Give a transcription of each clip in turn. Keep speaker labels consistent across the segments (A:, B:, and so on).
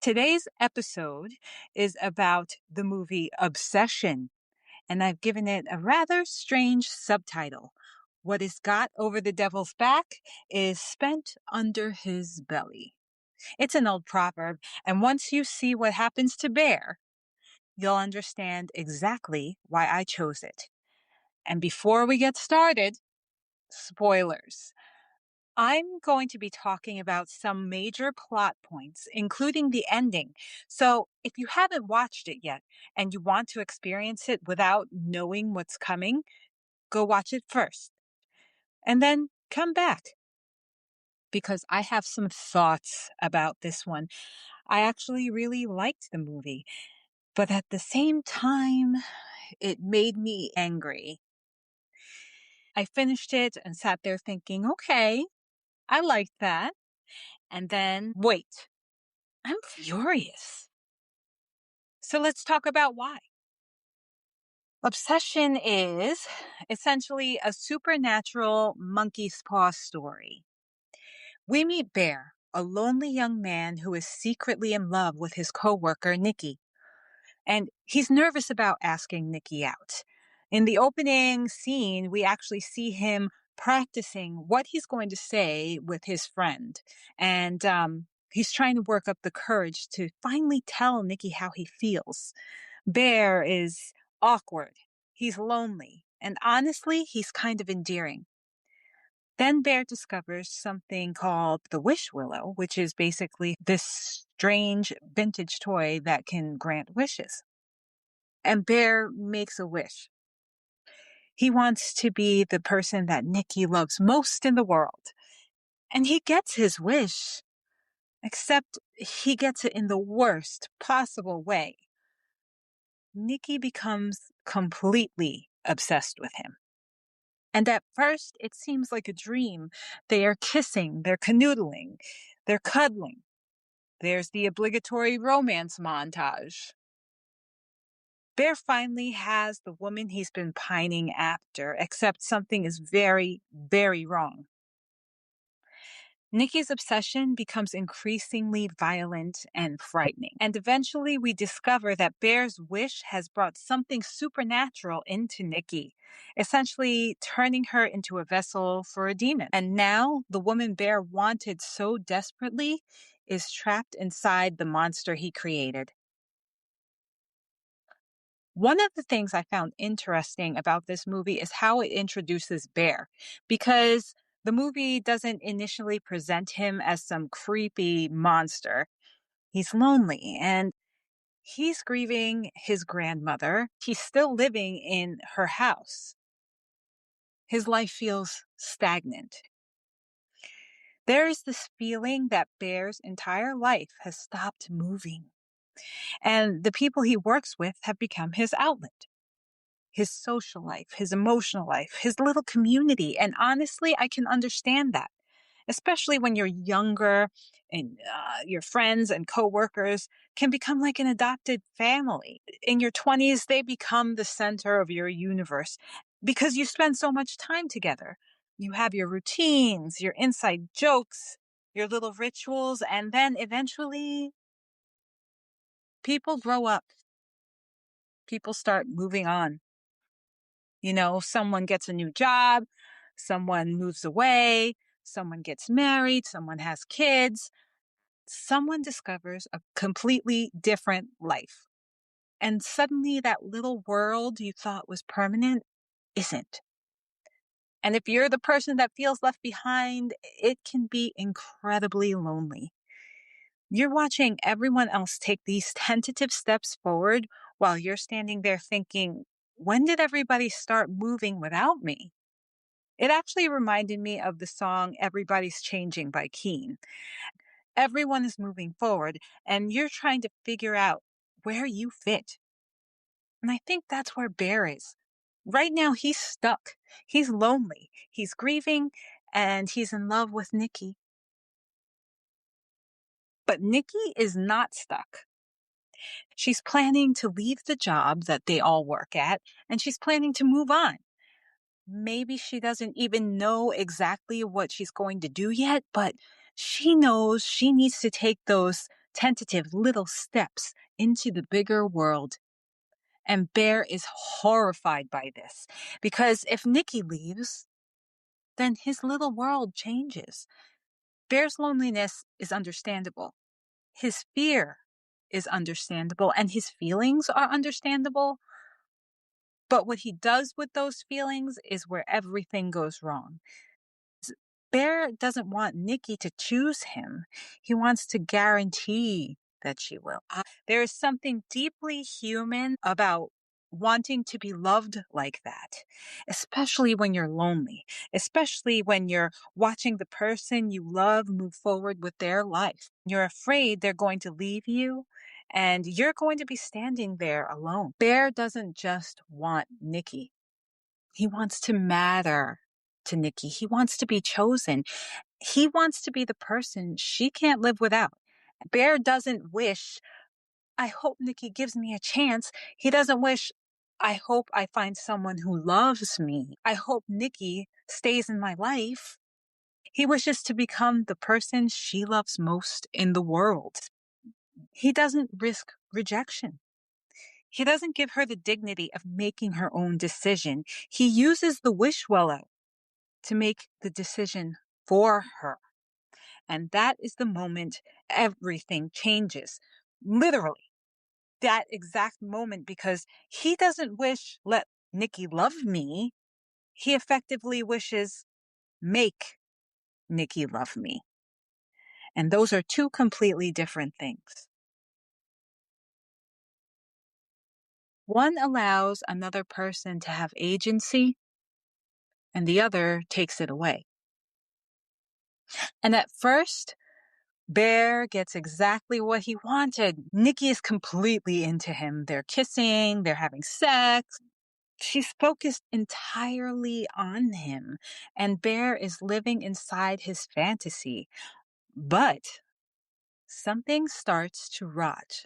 A: Today's episode is about the movie Obsession, and I've given it a rather strange subtitle. What is got over the devil's back is spent under his belly. It's an old proverb, and once you see what happens to Bear, you'll understand exactly why I chose it. And before we get started, spoilers. I'm going to be talking about some major plot points, including the ending. So if you haven't watched it yet and you want to experience it without knowing what's coming, go watch it first and then come back because I have some thoughts about this one. I actually really liked the movie, but at the same time, it made me angry. I finished it and sat there thinking, okay, I liked that. And then, wait. I'm furious. So let's talk about why. Obsession is essentially a supernatural monkey's paw story. We meet Bear, a lonely young man who is secretly in love with his coworker, Nikki. And he's nervous about asking Nikki out. In the opening scene, we actually see him practicing what he's going to say with his friend. And he's trying to work up the courage to finally tell Nikki how he feels. Bear is awkward. He's lonely. And honestly, he's kind of endearing. Then Bear discovers something called the Wish Willow, which is basically this strange vintage toy that can grant wishes. And Bear makes a wish. He wants to be the person that Nikki loves most in the world. And he gets his wish, except he gets it in the worst possible way. Nikki becomes completely obsessed with him. And at first, it seems like a dream. They are kissing, they're canoodling, they're cuddling. There's the obligatory romance montage. Bear finally has the woman he's been pining after, except something is very, very wrong. Nikki's obsession becomes increasingly violent and frightening. And eventually we discover that Bear's wish has brought something supernatural into Nikki, essentially turning her into a vessel for a demon. And now the woman Bear wanted so desperately is trapped inside the monster he created. One of the things I found interesting about this movie is how it introduces Bear, because the movie doesn't initially present him as some creepy monster. He's lonely and he's grieving his grandmother. He's still living in her house. His life feels stagnant. There is this feeling that Bear's entire life has stopped moving, and the people he works with have become his outlet. His social life, his emotional life, his little community. And honestly, I can understand that, especially when you're younger and your friends and coworkers can become like an adopted family. In your 20s, they become the center of your universe because you spend so much time together. You have your routines, your inside jokes, your little rituals, and then eventually people grow up. People start moving on. You know, someone gets a new job, someone moves away, someone gets married, someone has kids, someone discovers a completely different life. And suddenly that little world you thought was permanent isn't. And if you're the person that feels left behind, it can be incredibly lonely. You're watching everyone else take these tentative steps forward while you're standing there thinking, when did everybody start moving without me? It actually reminded me of the song Everybody's Changing by Keane. Everyone is moving forward, and you're trying to figure out where you fit. And I think that's where Bear is. Right now, he's stuck. He's lonely. He's grieving, and he's in love with Nikki. But Nikki is not stuck. She's planning to leave the job that they all work at, and she's planning to move on. Maybe she doesn't even know exactly what she's going to do yet, but she knows she needs to take those tentative little steps into the bigger world. And Bear is horrified by this because if Nikki leaves, then his little world changes. Bear's loneliness is understandable. His fear is understandable and his feelings are understandable. But what he does with those feelings is where everything goes wrong. Bear doesn't want Nikki to choose him. He wants to guarantee that she will. There is something deeply human about wanting to be loved like that, especially when you're lonely, especially when you're watching the person you love move forward with their life. You're afraid they're going to leave you and you're going to be standing there alone. Bear doesn't just want Nikki. He wants to matter to Nikki. He wants to be chosen. He wants to be the person she can't live without. Bear doesn't wish, I hope Nikki gives me a chance. He doesn't wish, I hope I find someone who loves me. I hope Nikki stays in my life. He wishes to become the person she loves most in the world. He doesn't risk rejection. He doesn't give her the dignity of making her own decision. He uses the wish well out to make the decision for her. And that is the moment everything changes. Literally, that exact moment, because he doesn't wish, let Nikki love me. He effectively wishes, make Nikki love me. And those are two completely different things. One allows another person to have agency, and the other takes it away. And at first, Bear gets exactly what he wanted. Nikki is completely into him. They're kissing, they're having sex. She's focused entirely on him, and Bear is living inside his fantasy. But something starts to rot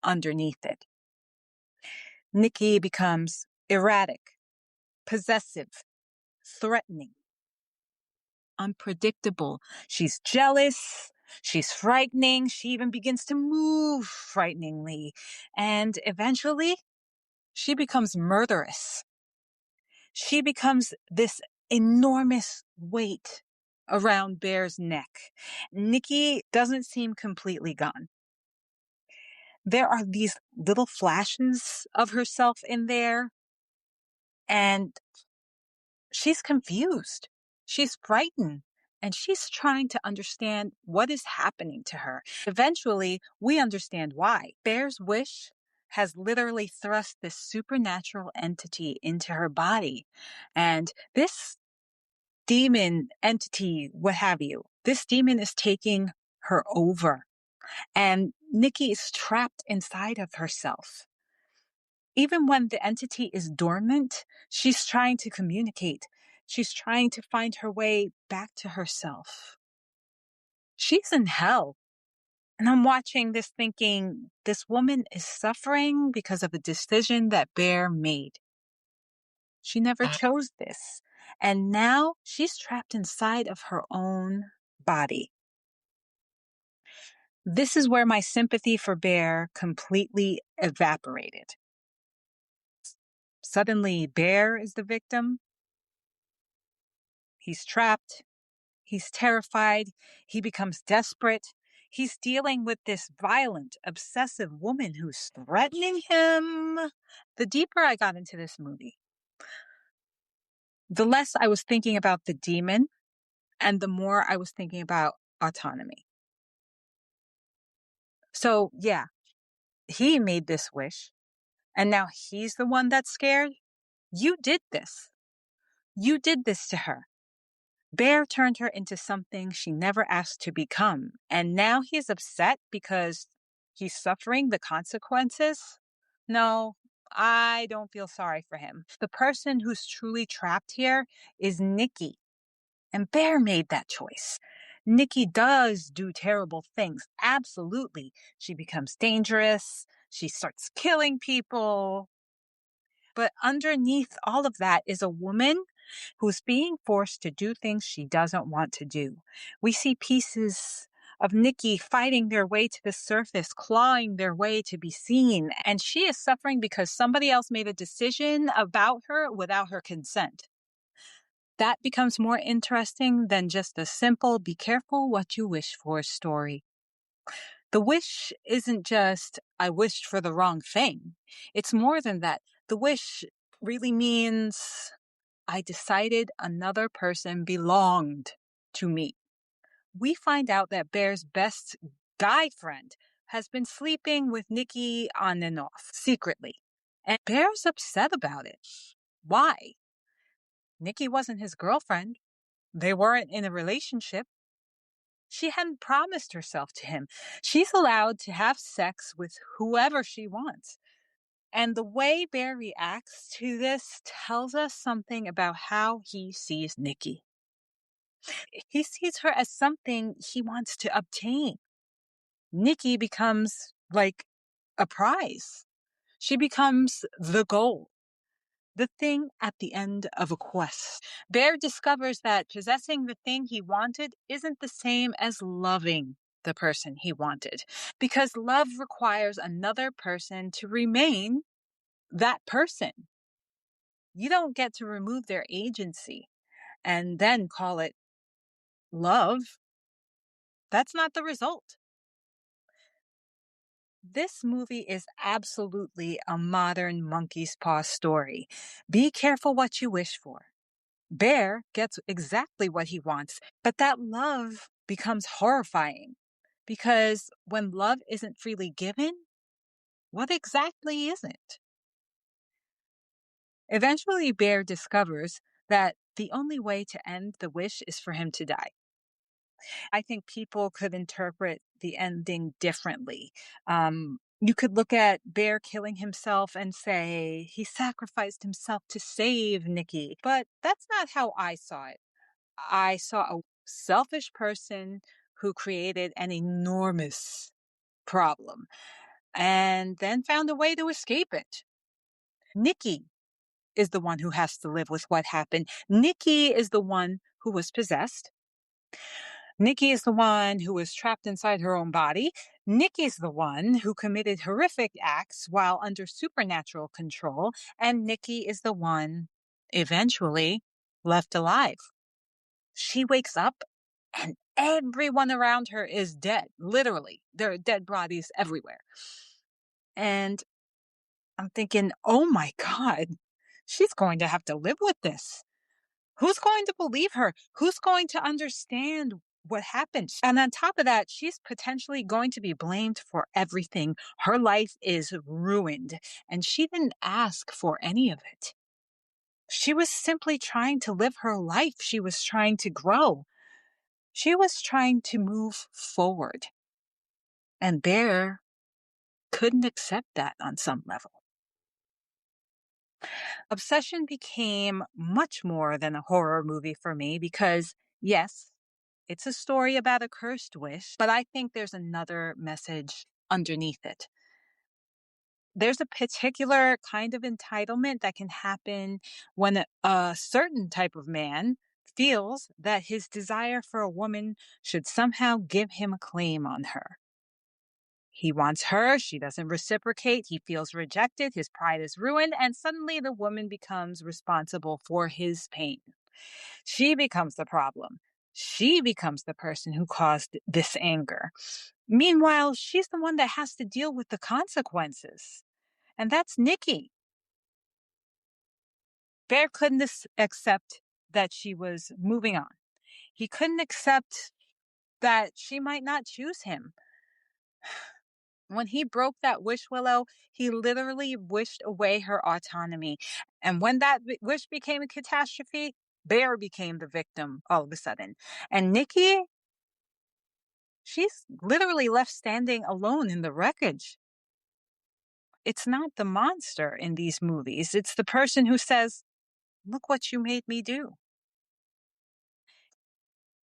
A: underneath it. Nikki becomes erratic, possessive, threatening, unpredictable. She's jealous. She's frightening. She even begins to move frighteningly. And eventually, she becomes murderous. She becomes this enormous weight around Bear's neck. Nikki doesn't seem completely gone. There are these little flashes of herself in there, and she's confused. She's frightened. And she's trying to understand what is happening to her. Eventually, we understand why. Bear's wish has literally thrust this supernatural entity into her body. And this demon entity, what have you, this demon is taking her over. And Nikki is trapped inside of herself. Even when the entity is dormant, she's trying to communicate. She's trying to find her way back to herself. She's in hell. And I'm watching this thinking, this woman is suffering because of a decision that Bear made. She never chose this. And now she's trapped inside of her own body. This is where my sympathy for Bear completely evaporated. Suddenly, Bear is the victim. He's trapped. He's terrified. He becomes desperate. He's dealing with this violent, obsessive woman who's threatening him. The deeper I got into this movie, the less I was thinking about the demon and the more I was thinking about autonomy. So, yeah, he made this wish, and now he's the one that's scared. You did this. You did this to her. Bear turned her into something she never asked to become, and now he's upset because he's suffering the consequences? No, I don't feel sorry for him. The person who's truly trapped here is Nikki, and Bear made that choice. Nikki does do terrible things, absolutely. She becomes dangerous, she starts killing people. But underneath all of that is a woman who's being forced to do things she doesn't want to do. We see pieces of Nikki fighting their way to the surface, clawing their way to be seen. And she is suffering because somebody else made a decision about her without her consent. That becomes more interesting than just a simple be careful what you wish for story. The wish isn't just, I wished for the wrong thing. It's more than that. The wish really means I decided another person belonged to me. We find out that Bear's best guy friend has been sleeping with Nikki on and off secretly. And Bear's upset about it. Why? Nikki wasn't his girlfriend. They weren't in a relationship. She hadn't promised herself to him. She's allowed to have sex with whoever she wants. And the way Bear reacts to this tells us something about how he sees Nikki. He sees her as something he wants to obtain. Nikki becomes like a prize. She becomes the goal, the thing at the end of a quest. Bear discovers that possessing the thing he wanted isn't the same as loving the person he wanted, because love requires another person to remain that person. You don't get to remove their agency and then call it love. That's not the result. This movie is absolutely a modern monkey's paw story. Be careful what you wish for. Bear gets exactly what he wants, but that love becomes horrifying because when love isn't freely given, what exactly is it? Eventually, Bear discovers that the only way to end the wish is for him to die. I think people could interpret the ending differently. You could look at Bear killing himself and say he sacrificed himself to save Nikki, but that's not how I saw it. I saw a selfish person who created an enormous problem and then found a way to escape it. Nikki is the one who has to live with what happened. Nikki is the one who was possessed. Nikki is the one who was trapped inside her own body. Nikki's the one who committed horrific acts while under supernatural control. And Nikki is the one eventually left alive. She wakes up and everyone around her is dead. Literally, there are dead bodies everywhere. And I'm thinking, oh my God, she's going to have to live with this. Who's going to believe her? Who's going to understand what happened? And on top of that, she's potentially going to be blamed for everything. Her life is ruined, and she didn't ask for any of it. She was simply trying to live her life. She was trying to grow. She was trying to move forward. And Bear couldn't accept that on some level. Obsession became much more than a horror movie for me because, yes, it's a story about a cursed wish, but I think there's another message underneath it. There's a particular kind of entitlement that can happen when a certain type of man feels that his desire for a woman should somehow give him a claim on her. He wants her, she doesn't reciprocate, he feels rejected, his pride is ruined, and suddenly the woman becomes responsible for his pain. She becomes the problem. She becomes the person who caused this anger. Meanwhile, she's the one that has to deal with the consequences. And that's Nikki. Bear couldn't accept that she was moving on. He couldn't accept that she might not choose him. When he broke that wish willow, he literally wished away her autonomy. And when that wish became a catastrophe, Bear became the victim all of a sudden. And Nikki, she's literally left standing alone in the wreckage. It's not the monster in these movies. It's the person who says, look what you made me do.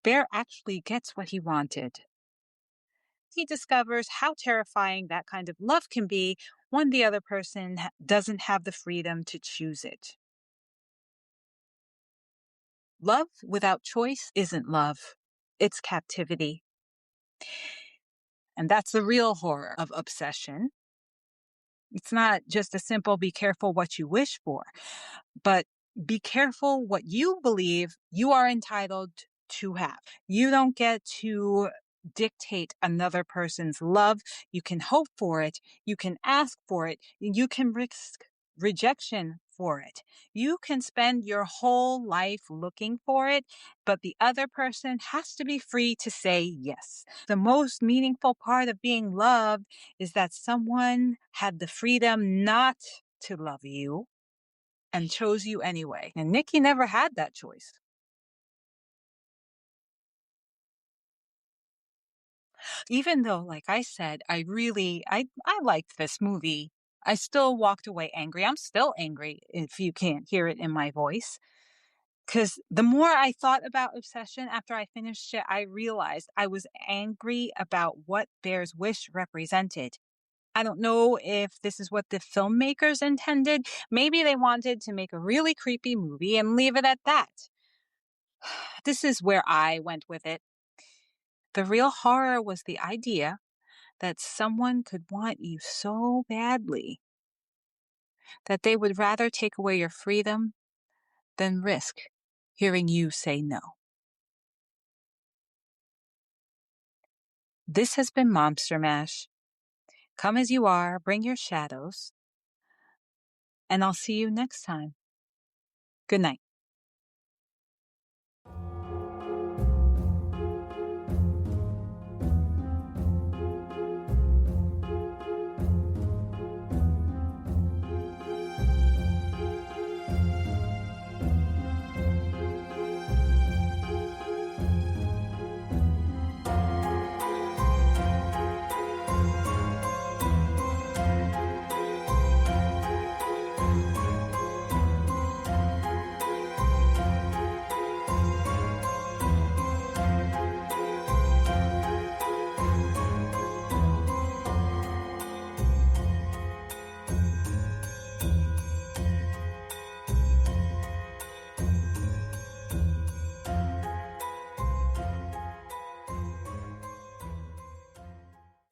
A: Bear actually gets what he wanted. He discovers how terrifying that kind of love can be when the other person doesn't have the freedom to choose it. Love without choice isn't love. It's captivity. And that's the real horror of obsession. It's not just a simple be careful what you wish for, but be careful what you believe you are entitled to have. You don't get to dictate another person's love. You can hope for it. You can ask for it. You can risk rejection for it. You can spend your whole life looking for it, but the other person has to be free to say yes. The most meaningful part of being loved is that someone had the freedom not to love you and chose you anyway. And Nikki never had that choice. Even though, like I said, I liked this movie, I still walked away angry. I'm still angry if you can't hear it in my voice. Because the more I thought about obsession after I finished it, I realized I was angry about what Bear's wish represented. I don't know if this is what the filmmakers intended. Maybe they wanted to make a really creepy movie and leave it at that. This is where I went with it. The real horror was the idea that someone could want you so badly that they would rather take away your freedom than risk hearing you say no. This has been Momster Mash. Come as you are, bring your shadows, and I'll see you next time. Good night.